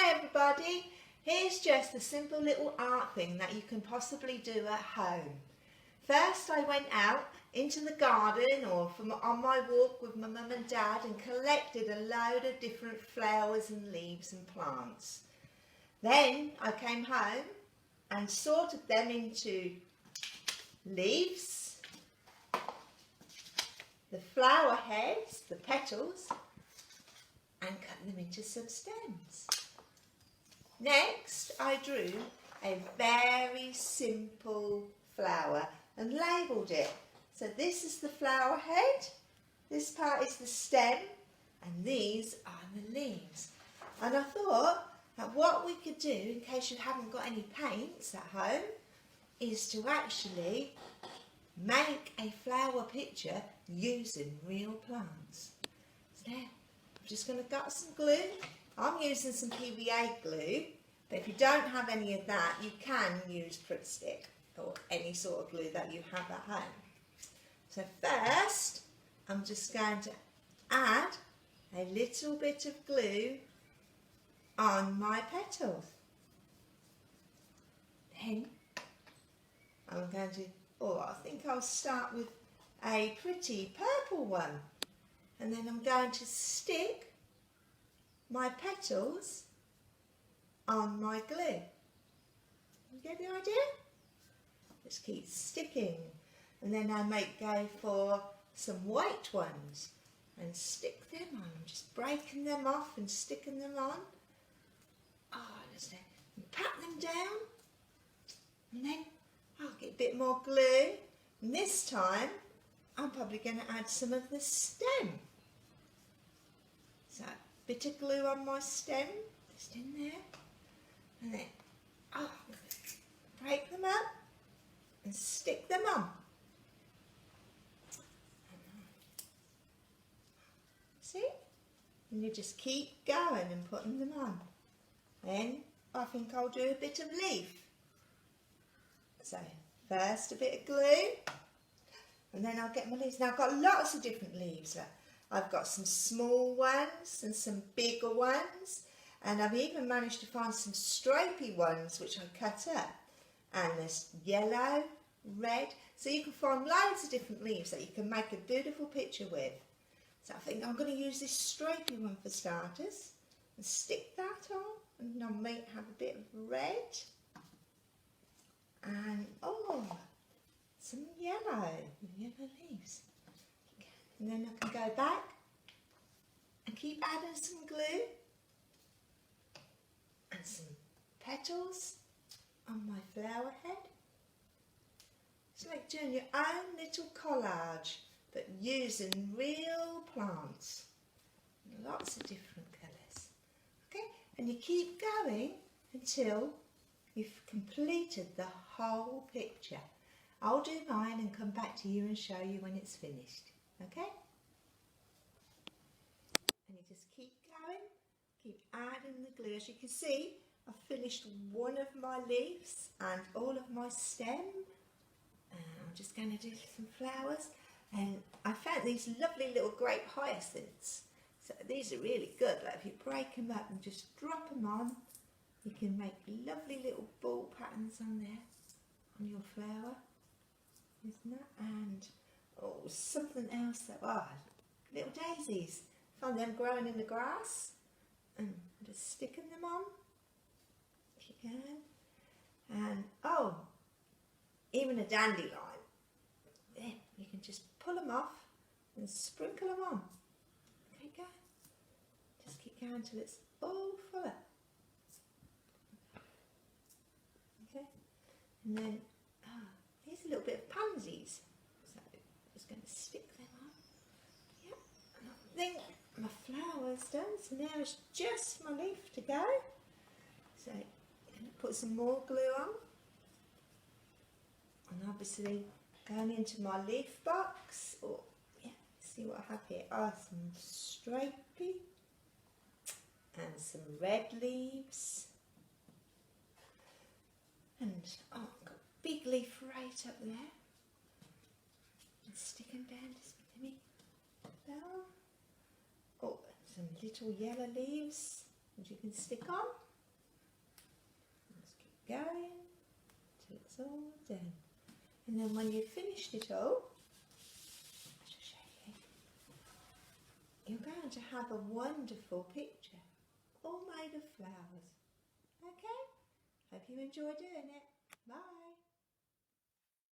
Hi everybody, here's just a simple little art thing that you can possibly do at home. First I went out into the garden or on my walk with my mum and dad and collected a load of different flowers and leaves and plants. Then I came home and sorted them into leaves, the flower heads, the petals, and cut them into some stems. Next, I drew a very simple flower and labelled it. So this is the flower head, this part is the stem, and these are the leaves. And I thought that what we could do, in case you haven't got any paints at home, is to actually make a flower picture using real plants. So now, I'm just going to get some glue. I'm using some PVA glue, but if you don't have any of that, you can use Pritt Stick or any sort of glue that you have at home. So first, I'm just going to add a little bit of glue on my petals. Then I'm going to, I think I'll start with a pretty purple one. And then I'm going to stick my petals on my glue. You get the idea? Just keep sticking. And then I might go for some white ones and stick them on. I'm just breaking them off and sticking them on. Just pat them down. And then I'll get a bit more glue. And this time I'm probably going to add some of the stem. So a bit of glue on my stem, just in there, and then I'm going to break them up and stick them on. See? And you just keep going and putting them on. Then I think I'll do a bit of leaf. So first a bit of glue, and then I'll get my leaves. Now I've got lots of different leaves. I've got some small ones and some bigger ones, and I've even managed to find some stripy ones which I cut up. And there's yellow, red, so you can find loads of different leaves that you can make a beautiful picture with. So I think I'm going to use this stripy one for starters and stick that on, and I might have a bit of red and some yellow leaves. And then I can go back and keep adding some glue and some petals on my flower head. It's like doing your own little collage, but using real plants. Lots of different colours. Okay, and you keep going until you've completed the whole picture. I'll do mine and come back to you and show you when it's finished. Okay? And you just keep going, keep adding the glue. As you can see, I've finished one of my leaves and all of my stem. I'm just going to do some flowers. And I found these lovely little grape hyacinths. So these are really good. Like if you break them up and just drop them on, you can make lovely little ball patterns on there, on your flower. Isn't that? And something else that, little daisies. Find them growing in the grass and just sticking them on. Keep going. And even a dandelion. Then you can just pull them off and sprinkle them on. Okay, go. Just keep going till it's all full up. Okay, and then here's a little bit of pansies. So I'm just going to stick them on. Yep, and I think my flower's done. So now it's just my leaf to go. So I'm going to put some more glue on. And obviously going into my leaf box. See what I have here. Some stripy and some red leaves. And I've got a big leaf right up there. And sticking down just maybe down. Some little yellow leaves which you can stick on. that's all done. And then when you've finished it all, I shall show you, you're going to have a wonderful picture, all made of flowers. Okay? Hope you enjoy doing it. Bye.